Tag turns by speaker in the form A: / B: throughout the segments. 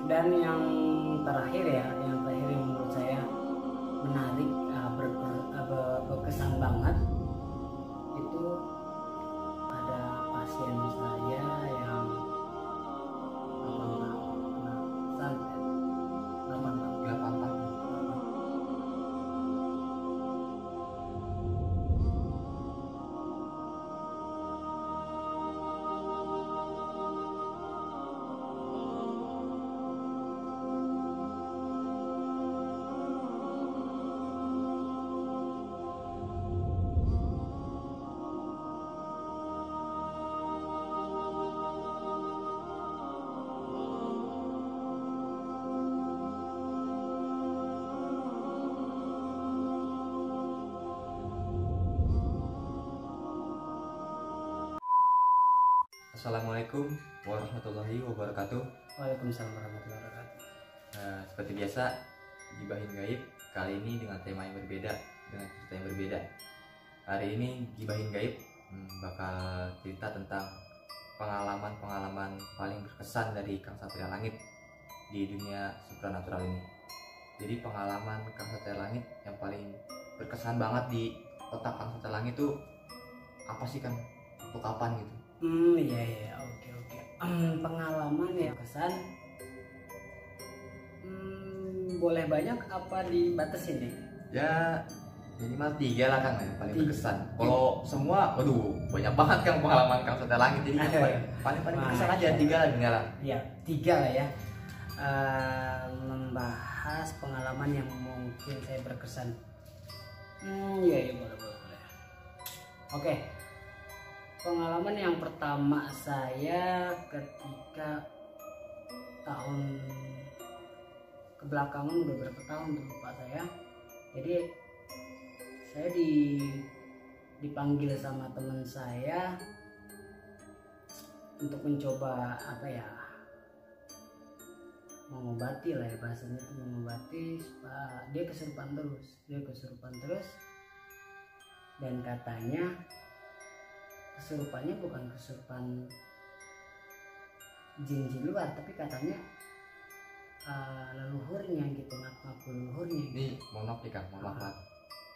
A: Dan yang terakhir yang menurut saya menarik, berkesan banget, itu ada pasien saya yang
B: 8 tahun. Assalamualaikum warahmatullahi wabarakatuh.
A: Waalaikumsalam warahmatullahi wabarakatuh.
B: Seperti biasa, Gibahin Gaib kali ini dengan tema yang berbeda, dengan cerita yang berbeda. Hari ini Gibahin Gaib bakal cerita tentang pengalaman-pengalaman paling berkesan dari Kang Satria Langit di dunia supranatural ini. Jadi pengalaman Kang Satria Langit yang paling berkesan banget di otak Kang Satria Langit itu apa sih, Kang? Untuk kapan gitu?
A: Iya, oke. Pengalaman yang kesan, boleh banyak apa dibatasin nih?
B: Ya minimal 3 lah, Kang, yang paling
A: 3.
B: berkesan. Kalau semua, waduh, banyak banget, Kang, pengalaman Kang Satria Langit. Jadi paling berkesan aja 3 lah, tinggal.
A: Iya, 3 lah ya. Membahas pengalaman yang mungkin saya berkesan. Iya, boleh. Oke. Pengalaman yang pertama saya ketika tahun kebelakangan, udah berapa tahun tuh lupa saya. Jadi saya dipanggil sama teman saya untuk mencoba mengobati lah ya, bahasanya itu mengobati. Dia kesurupan terus dan katanya kesurupannya bukan kesurupan jin luar, tapi katanya leluhurnya gitu, ngaku leluhurnya.
B: Ini mohon maaf nih, Kang,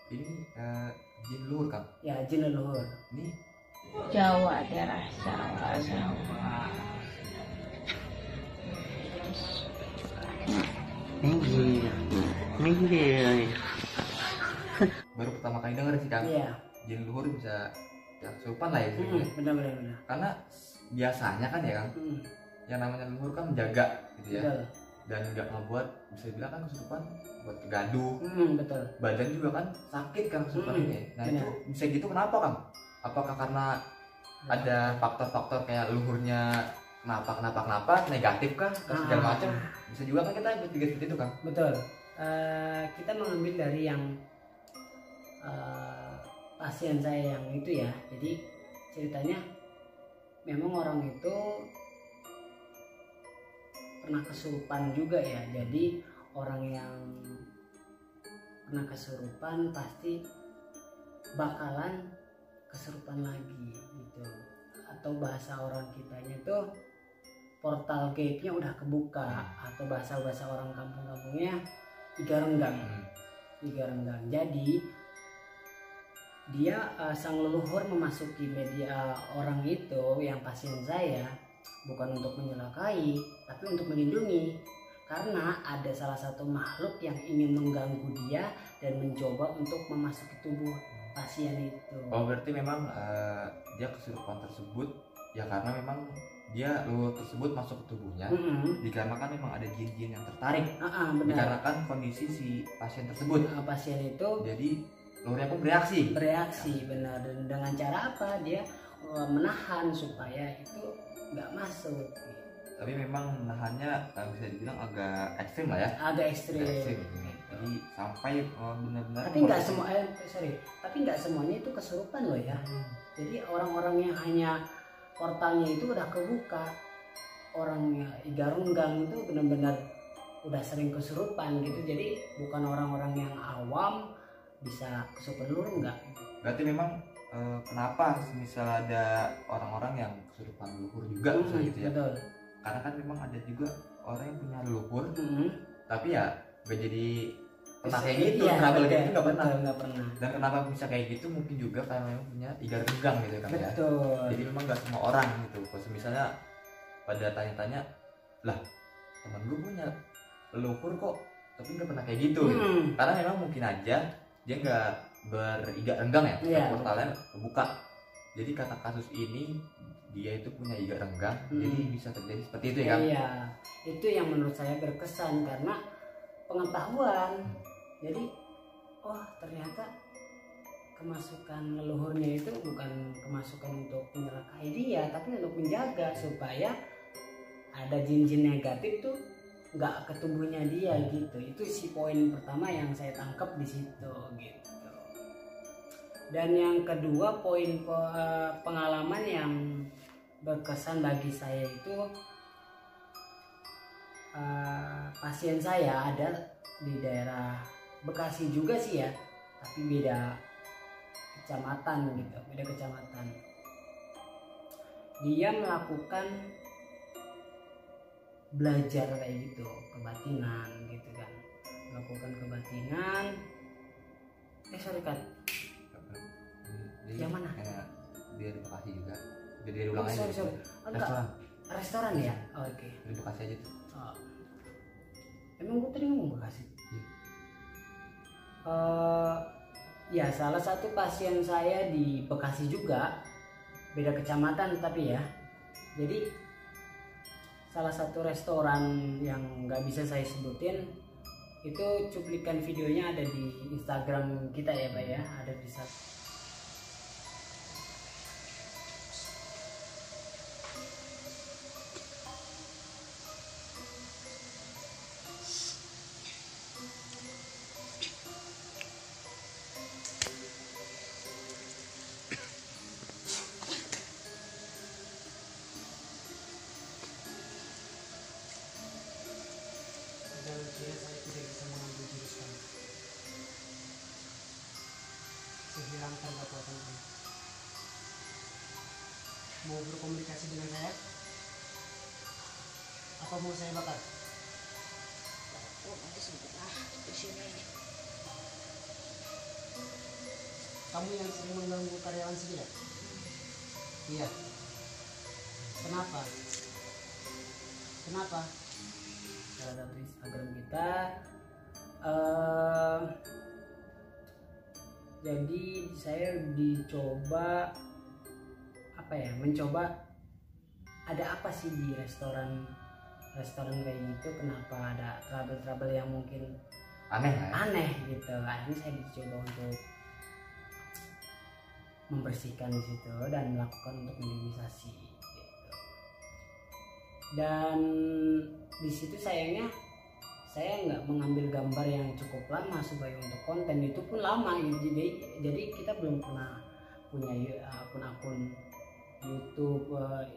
B: ini jin leluhur, Kang?
A: Ya, jin leluhur.
B: Ini
C: Jawa, daerah Jawa.
B: baru pertama kali denger sih, Kang.
A: Iya.
B: Jin leluhur bisa ya kesurupan lah ya sebenarnya.
A: Benar.
B: Karena biasanya kan ya, Kang, yang namanya leluhur kan menjaga gitu ya.
A: Betul.
B: Dan nggak ngebuat, bisa dibilang kan kesurupan buat gaduh.
A: Betul.
B: Badan juga kan sakit, Kang, kesurupan ini. Nah,
A: benar.
B: itu bisa gitu kenapa, Kang? Apakah karena ada faktor-faktor kayak leluhurnya kenapa negatif kah atau segala macam? Bisa juga kan kita berpikir seperti itu, Kang?
A: Betul. Kita mengambil dari yang pasien saya yang itu ya. Jadi ceritanya memang orang itu pernah kesurupan juga ya. Jadi orang yang pernah kesurupan pasti bakalan kesurupan lagi gitu. Atau bahasa orang kitanya tuh portal gaibnya udah kebuka, atau bahasa orang kampung-kampungnya tiga renggang. Jadi dia sang leluhur memasuki media orang itu yang pasien saya bukan untuk menyelakai, tapi untuk melindungi, karena ada salah satu makhluk yang ingin mengganggu dia dan mencoba untuk memasuki tubuh pasien itu.
B: Oh, berarti memang dia kesurupan tersebut ya karena memang dia leluhur tersebut masuk ke tubuhnya dikarenakan memang ada jin-jin yang tertarik. Dikarenakan kondisi si pasien tersebut.
A: Pasien itu
B: jadi leluhurnya pun bereaksi,
A: benar. Dan dengan cara apa? Dia menahan supaya itu nggak masuk.
B: Tapi memang menahannya bisa dibilang agak ekstrim lah ya.
A: Agak ekstrim.
B: Jadi sampai benar-benar.
A: Tapi nggak semua, tapi nggak semuanya itu kesurupan loh ya. Jadi orang-orang yang hanya portalnya itu udah kebuka, orangnya igarunggang itu benar-benar udah sering kesurupan gitu. Jadi bukan orang-orang yang awam bisa kesurupan leluhur, enggak.
B: Berarti memang kenapa misal ada orang-orang yang kesurupan leluhur juga gitu ya?
A: Betul.
B: Karena kan memang ada juga orang yang punya leluhur
A: Mm-mm.
B: tapi ya gak jadi pernah kayak
A: Iya,
B: gitu, trouble
A: betul,
B: gitu nggak pernah.
A: betul, nggak pernah.
B: Dan kenapa bisa kayak gitu mungkin juga karena memang punya igar renggang gitu kan ya.
A: Betul.
B: Jadi memang nggak semua orang gitu. Kalau misalnya pada tanya-tanya, lah teman gue punya leluhur kok tapi nggak pernah kayak gitu. Gitu. Karena memang mungkin aja dia nggak beriga renggang ya,
A: Iya.
B: portalnya kebuka. Jadi kata kasus ini dia itu punya iga renggang, jadi bisa terjadi seperti itu ya kan?
A: Iya, itu yang menurut saya berkesan karena pengetahuan. Jadi, oh ternyata kemasukan leluhurnya itu bukan kemasukan untuk menyerahkan dia, tapi untuk menjaga supaya ada jin-jin negatif tuh nggak ke tubuhnya dia gitu. Itu si poin pertama yang saya tangkap di situ gitu. Dan yang kedua poin pengalaman yang berkesan bagi saya itu pasien saya ada di daerah Bekasi juga sih ya, tapi beda kecamatan gitu, beda kecamatan. Dia melakukan belajar kayak gitu, kebatinan gitu kan, melakukan kebatinan. Sorry kan,
B: Jadi,
A: yang mana?
B: Dia di Bekasi juga. Jadi ulang aja.
A: Sorry. Enggak,
B: Restoran.
A: restoran ya? Oh, oke.
B: Di Bekasi aja tuh.
A: Oh. Emang gue tadi ngomong Bekasi? Ya salah satu pasien saya di Bekasi juga, beda kecamatan tapi ya. Jadi salah satu restoran yang nggak bisa saya sebutin itu cuplikan videonya ada di Instagram kita ya Pak ya, ada di saya tidak bisa mengambil jurus kamu. Saya hilangkan kekuatan kamu. Mau berkomunikasi dengan saya? Apa mau saya bakar?
C: Oh, nanti sebutlah di sini.
A: Kamu yang sering mengganggu karyawan sini ya? Iya. Kenapa? Kenapa? Salah satu Instagram kita. Jadi saya dicoba apa ya? Mencoba ada apa sih di restoran kayak gitu? Kenapa ada trouble yang mungkin
B: Aneh lah ya.
A: aneh gitu. Akhirnya saya dicoba untuk membersihkan di situ dan melakukan untuk minimalisasi gitu. Dan di situ sayangnya saya nggak mengambil gambar yang cukup lama supaya untuk konten itu pun lama gitu. Jadi kita belum pernah punya akun YouTube,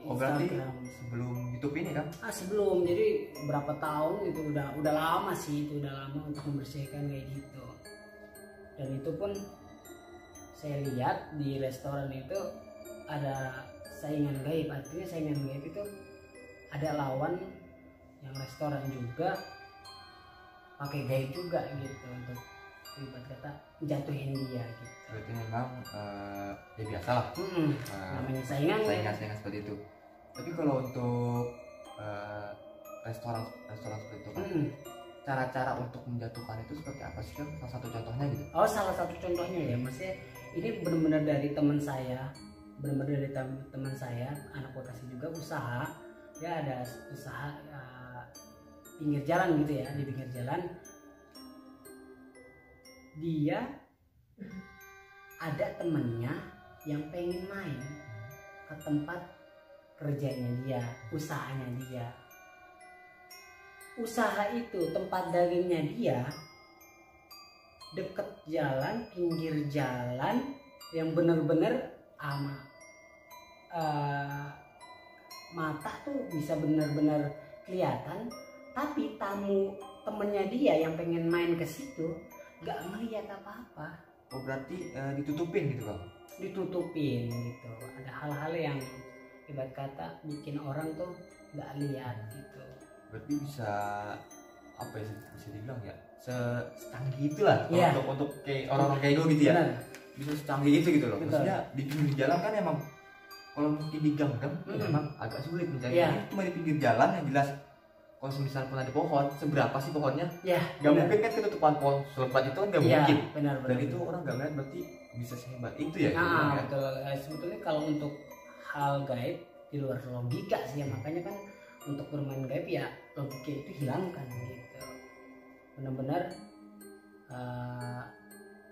B: Berarti
A: Instagram.
B: sebelum YouTube ini kan?
A: Sebelum, jadi berapa tahun itu udah lama sih, itu udah lama untuk membersihkan kayak gitu. Dan itu pun saya lihat di restoran itu ada saingan gaib. Artinya saingan gaib itu ada lawan yang restoran juga pakai gaib juga gitu untuk ibarat kata jatuhin dia gitu.
B: Berarti memang ya biasa lah.
A: Namanya saingan
B: seperti itu. Tapi kalau untuk restoran seperti itu kan, cara-cara untuk menjatuhkan itu seperti apa sih kan? Salah satu contohnya gitu.
A: Oh, salah satu contohnya ya, maksudnya ini benar-benar dari teman saya, teman saya, anak Bekasi juga usaha. Dia ada usaha pinggir jalan gitu ya, di pinggir jalan. Dia ada temennya yang pengen main ke tempat kerjanya dia, usahanya dia. Usaha itu, tempat dagingnya dia deket jalan, pinggir jalan yang bener-bener mata tuh bisa bener-bener kelihatan, tapi temennya dia yang pengen main ke situ nggak ngeliat apa-apa.
B: Oh berarti ditutupin gitu bang?
A: Ditutupin gitu. Ada hal-hal yang ibarat kata bikin orang tuh nggak lihat gitu.
B: berarti bisa apa ya, bisa dibilang ya secanggih itulah
A: Iya.
B: untuk kayak orang-orang kayak gue gitu ya.
A: Benar.
B: Bisa secanggih itu gitu loh.
A: Betul.
B: Maksudnya di pinggir jalan kan emang kalau mungkin di gang-gang memang agak sulit mencari.
A: Iya.
B: Ini cuma di pinggir jalan yang jelas. Kalau misalnya pun ada pohon, seberapa sih pohonnya?
A: Ya,
B: Gak mungkin kan ketutupan pohon selebat itu kan gak
A: Iya,
B: mungkin.
A: benar.
B: Dan itu orang gak ngeliat berarti bisa sehebat itu ya. gitu
A: Nah,
B: ya.
A: betul. Sebetulnya kalau untuk hal gaib di luar logika sih ya, makanya kan untuk bermain gaib ya logika itu hilangkan gitu. Benar-benar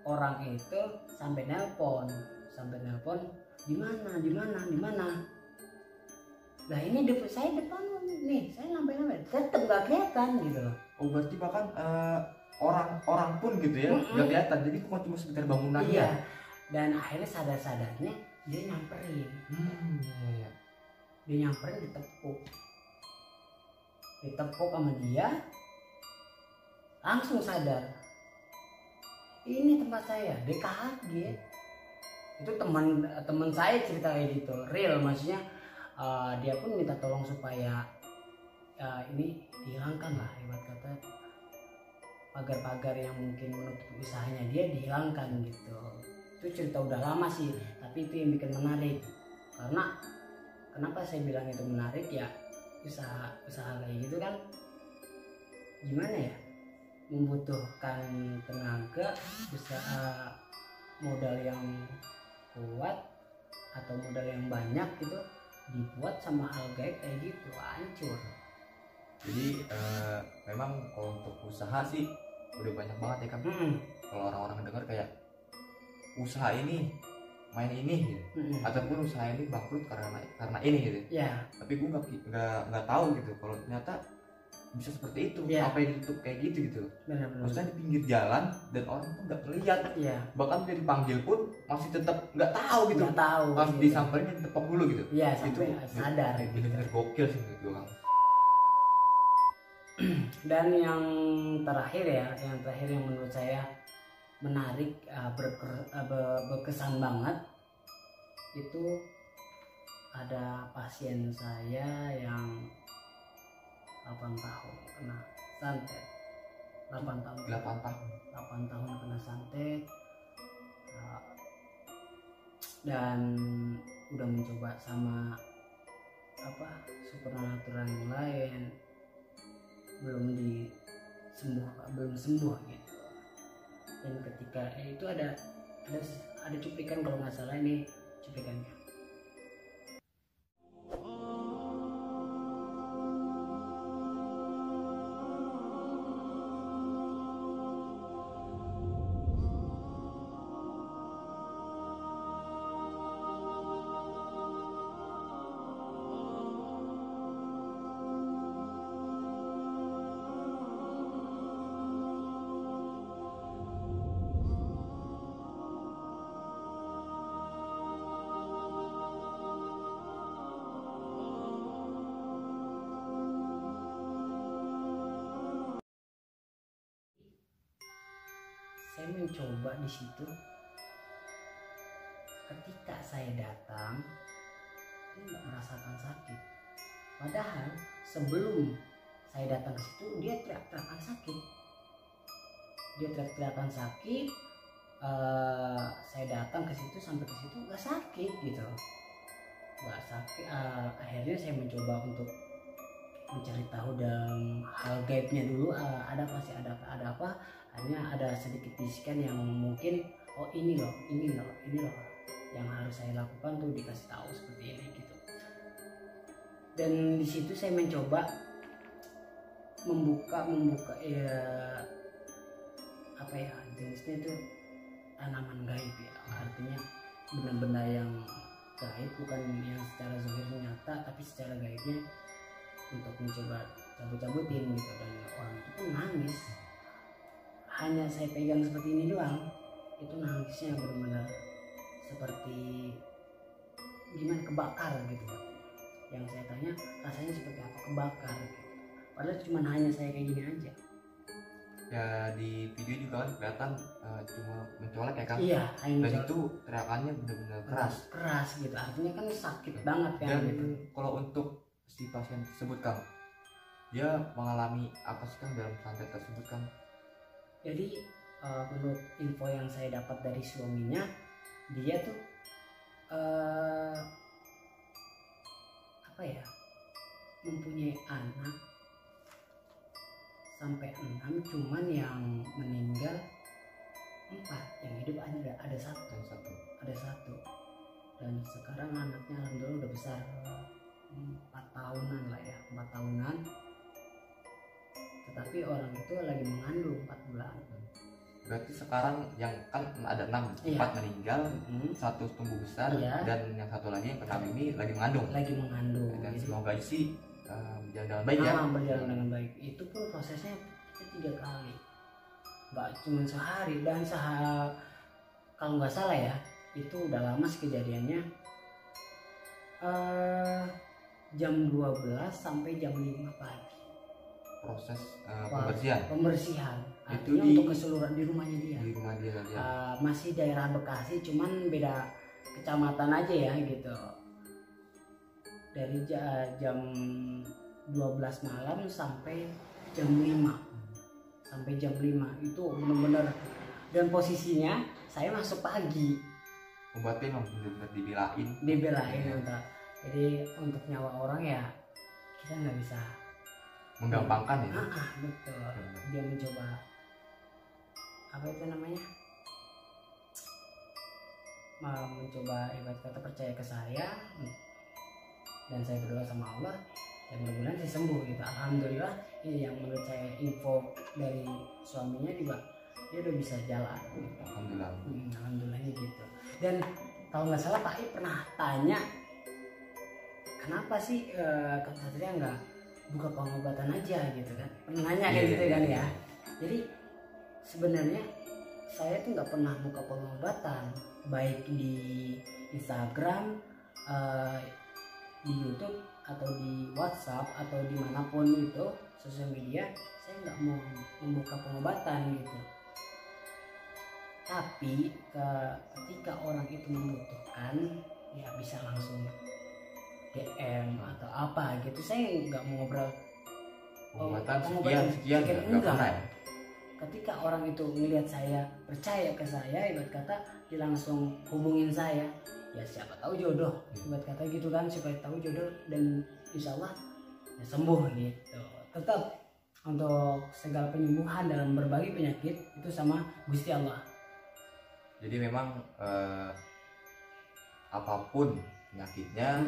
A: orang itu sampai nelpon di mana. Lah ini saya depan nih, saya lampai tetap gak kelihatan gitu loh.
B: Oh berarti bahkan orang pun gitu ya nggak kelihatan. Jadi bukan cuma sekedar bangunannya.
A: Iya. Dan akhirnya sadar-sadarnya dia nyamperin.
B: Iya.
A: Dia nyamperin ditepuk sama dia, langsung sadar ini tempat saya. Dia kaget. Itu teman saya cerita kayak gitu, real. Maksudnya dia pun minta tolong supaya ini dihilangkan lah, ibarat kata pagar-pagar yang mungkin menutup usahanya dia dihilangkan gitu. Itu cerita udah lama sih, tapi itu yang bikin menarik. Karena kenapa saya bilang itu menarik ya, usaha kayak gitu kan gimana ya, membutuhkan tenaga, usaha, modal yang kuat atau modal yang banyak gitu, dibuat sama hal gaib kayak gitu hancur.
B: Jadi memang kalau untuk usaha sih udah banyak banget ya kan. Kalau orang-orang dengar kayak usaha ini main ini gitu. Ataupun usaha ini bangkrut karena ini gitu.
A: Ya.
B: Tapi gue nggak tahu gitu kalau ternyata bisa seperti itu.
A: Ya.
B: Apa yang ditutup kayak gitu.
A: Benar-benar.
B: Maksudnya di pinggir jalan dan orang tuh nggak melihat.
A: Iya.
B: Bahkan dia dipanggil pun masih tetap nggak tahu gitu.
A: Nggak tahu.
B: Harus
A: gitu.
B: disamperin dan ditepok dulu gitu.
A: Iya,
B: Itu
A: sampai sadar.
B: bener-bener gokil sih menurut gue Kang.
A: Dan yang terakhir yang menurut saya menarik, berkesan banget, itu ada pasien saya yang 8 tahun kena santet. 8 tahun kena santet, dan udah mencoba sama supernatural yang lain, belum sembuh gitu. Dan ketika itu ada cuplikan, kalau nggak salah ini cuplikannya. Saya mencoba di situ. Ketika saya datang, dia nggak merasakan sakit. Padahal sebelum saya datang ke situ, dia teriak-teriakan sakit. Saya datang ke situ, sampai ke situ nggak sakit gitu, nggak sakit. Akhirnya saya mencoba untuk mencari tahu dalam hal gaibnya dulu, ada apa. Hanya ada sedikit bisikan yang mungkin, oh ini loh yang harus saya lakukan tuh, dikasih tahu seperti ini gitu. Dan di situ saya mencoba membuka jenisnya itu tanaman gaib ya, artinya benda-benda yang gaib, bukan yang secara zahir nyata, tapi secara gaibnya untuk mencoba cabut-cabutin gitu. Dan orang itu pun nangis. Hanya saya pegang seperti ini doang, itu nangisnya benar-benar seperti gimana, kebakar gitu. Yang saya tanya rasanya seperti apa, kebakar gitu. Padahal cuma hanya saya kayak gini aja.
B: Ya di video juga kan kelihatan cuma mencolek ya kan.
A: Iya,
B: dan itu teriakannya benar-benar
A: keras gitu, artinya kan sakit banget kan.
B: Dan
A: gitu.
B: kalau untuk si pasien tersebut Kang, dia mengalami apa sih Kang dalam santet tersebut Kang?
A: Jadi menurut info yang saya dapat dari suaminya, dia tuh apa ya, mempunyai anak sampai 6, cuman yang meninggal 4, yang hidup ada satu.
B: Dan satu.
A: Ada satu. Dan sekarang anaknya alhamdulillah udah besar, 4 tahunan lah ya, 4 tahunan. Tetapi orang itu lagi mengandung 4 bulan.
B: Berarti sekarang yang kan ada 6,
A: Iya.
B: 4 meninggal, satu tumbuh besar,
A: Iya.
B: dan yang satu lagi yang ke-6 ini lagi mengandung.
A: Lagi mengandung.
B: Dan
A: Jadi,
B: semoga sih berjalan dengan baik ya.
A: berjalan dengan baik. Itu pun prosesnya 3 kali, nggak cuma sehari. Dan kalau nggak salah ya, itu udah lama sih kejadiannya, jam 12 sampai jam 5 pagi
B: Proses pembersihan
A: pembersihan.
B: Itu
A: Artinya untuk keseluruhan di rumahnya dia.
B: di rumah dia saja.
A: Masih daerah Bekasi, cuman beda kecamatan aja ya gitu. Dari jam 12 malam sampai jam 5. Sampai jam 5 itu benar-benar, dan posisinya saya masuk pagi.
B: Obatnya memang benar-benar dibelain.
A: Untuk, jadi untuk nyawa orang ya kita nggak bisa
B: Menggampangkan ya.
A: betul. Dia mencoba, apa itu namanya, mencoba ibarat kata percaya ke saya, dan saya berdoa sama Allah, ya mudah-mudahan saya sembuh gitu. Alhamdulillah, ini yang menurut saya info dari suaminya juga, dia udah bisa jalan gitu.
B: Alhamdulillah.
A: Alhamdulillahnya gitu. Dan kalau nggak salah Pak I pernah tanya, kenapa sih Kang Satria nggak buka pengobatan aja gitu kan, pernah nanya kayak gitu kan ya. Jadi sebenarnya saya tuh nggak pernah buka pengobatan, baik di Instagram, di YouTube, atau di WhatsApp, atau dimanapun itu sosial media. Saya nggak mau membuka pengobatan gitu. Tapi ketika orang itu membutuhkan, ya bisa langsung DM atau apa gitu. Saya nggak mau ngobrol
B: Pengobatan sekian nggak pernah ya.
A: Ketika orang itu melihat saya, percaya ke saya, ibarat kata dia langsung hubungin saya, ya siapa tahu jodoh, ibarat kata gitu kan, supaya tahu jodoh, dan insya Allah ya sembuh gitu. Tetap untuk segala penyembuhan dalam berbagai penyakit itu sama Gusti Allah.
B: Jadi memang apapun penyakitnya,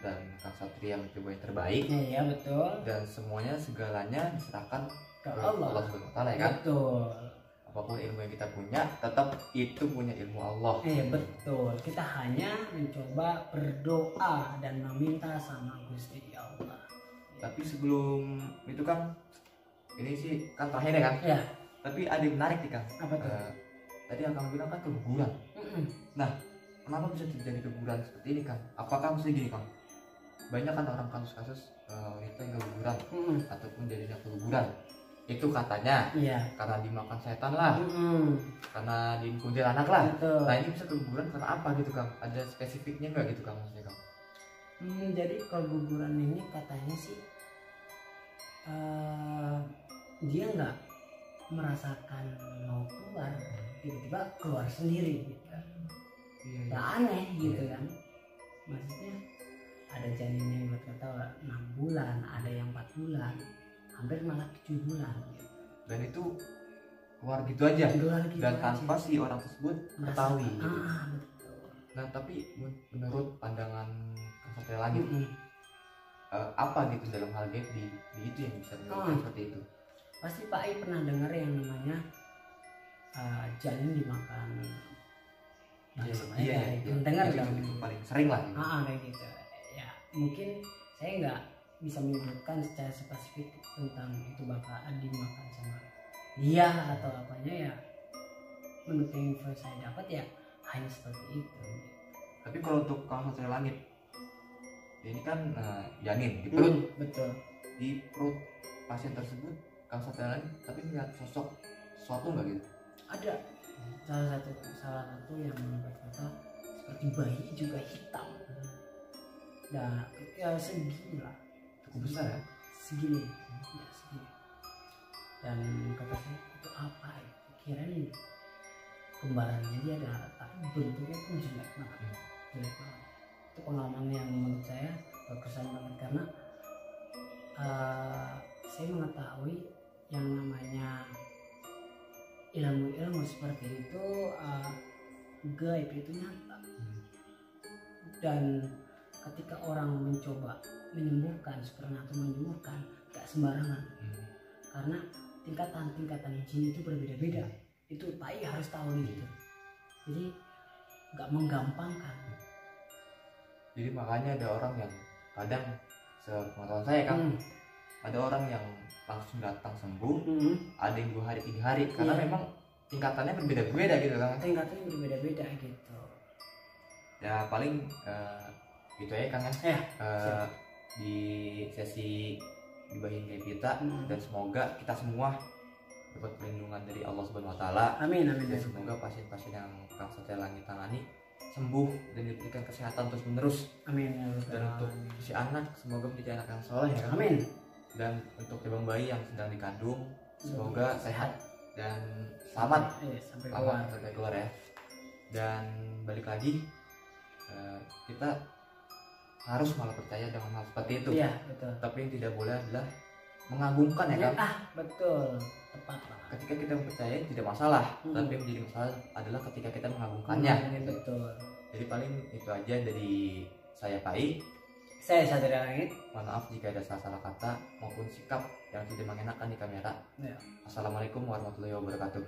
B: dan Kang Satria mencoba yang terbaik,
A: Ya betul.
B: dan semuanya segalanya diserahkan
A: Ke
B: ke
A: Allah.
B: Allah Subhanahu wa Ta'ala ya kan.
A: Betul.
B: Apapun ilmu yang kita punya, tetap itu punya ilmu Allah.
A: Betul. Kita hanya mencoba berdoa dan meminta sama Gusti Allah.
B: Tapi sebelum itu Kang, ini sih kan terakhir ya kan.
A: Ya.
B: Tapi ada yang menarik nih Kang.
A: Apa tuh?
B: Tadi Akang bilang kan keguguran. Kenapa bisa terjadi keguguran seperti ini Kang? Apakah mesti gini Kang? Banyak kan orang kasus-kasus wanita yang keguguran ataupun jadinya keguguran. Itu katanya
A: Iya.
B: karena dimakan setan lah, karena dikuntil anak lah.
A: Betul.
B: Nah ini bisa keguguran karena apa gitu Kang? Ada spesifiknya nggak gitu Kang maksudnya Kang?
A: Jadi keguguran ini katanya sih dia nggak merasakan mau keluar, tiba-tiba keluar sendiri gitu.
B: Iya.
A: Ya aneh gitu kan. Maksudnya ada janin yang berkata 6 bulan, ada yang 4 bulan, hampir malah 7 bulan gitu.
B: Dan itu keluar gitu aja.
A: Keluar gitu
B: Dan
A: aja.
B: tanpa si orang tersebut ketahui. Gitu.
A: Betul.
B: Nah tapi menurut pandangan Kang Satria Langit, apa gitu dalam hal gaib di itu yang bisa menyebabkan seperti itu?
A: Pasti Pak I pernah dengar yang namanya janin dimakan.
B: Iya.
A: Dengar
B: Itu
A: kan?
B: paling sering lah. Gitu.
A: Kayak gitu. Ya mungkin saya nggak bisa menyebutkan secara spesifik tentang itu bakal dimakan sama dia atau apanya ya. Menurut yang info saya dapat ya hanya seperti itu.
B: Tapi kalau untuk Kang Satria Langit, ini kan janin di perut,
A: Betul.
B: di perut pasien tersebut Kang Satria Langit, tapi melihat sosok sesuatu nggak gitu?
A: Ada salah satu yang berkata seperti bayi juga hitam. Nah ya segini lah,
B: Cukup besar ya?
A: segini ya segini. Dan kata saya itu apa ya, kirain kembarannya dia ada, tapi bentuknya pun jelek banget, jelek banget. Itu pengalaman yang menurut saya berkesan banget karena saya mengetahui yang namanya ilmu-ilmu seperti itu gaib itu nyata. Dan ketika orang mencoba menyembuhkan, supernatural menyembuhkan, gak sembarangan. Karena tingkatan jin itu berbeda-beda. Itu Pak I harus tahu gitu. Jadi gak menggampangkan.
B: Jadi makanya ada orang yang kadang sepengetahuan saya Kang, ada orang yang langsung datang sembuh, ada yang 2 hari 3 hari karena memang tingkatannya berbeda-beda gitu Kang.
A: Tingkatannya berbeda-beda gitu.
B: Ya paling gitu ya Kang ya. Di sesi gibahin gaib kita, dan semoga kita semua dapat perlindungan dari Allah Subhanahu wa taala.
A: Amin amin.
B: Dan semoga pasien-pasien yang Kang Satelangi tangani sembuh dan diberikan kesehatan terus menerus.
A: Amin.
B: Dan untuk si anak semoga menjadi anak yang soleh ya Kang.
A: Amin.
B: Dan untuk cabang bayi yang sedang dikandung semoga sehat dan selamat sampai keluar ya. Dan balik lagi kita harus malah percaya dengan hal seperti itu.
A: Iya betul.
B: Tapi yang tidak boleh adalah mengagumkan ya Kang.
A: Betul, tepat banget.
B: Ketika kita percaya tidak masalah, tapi yang menjadi masalah adalah ketika kita mengagumkannya.
A: Betul.
B: Jadi paling itu aja dari saya Pak I.
A: Saya Satria Langit.
B: Mohon maaf jika ada salah-salah kata maupun sikap yang tidak mengenakan di kamera.
A: Ya.
B: Assalamualaikum warahmatullahi wabarakatuh.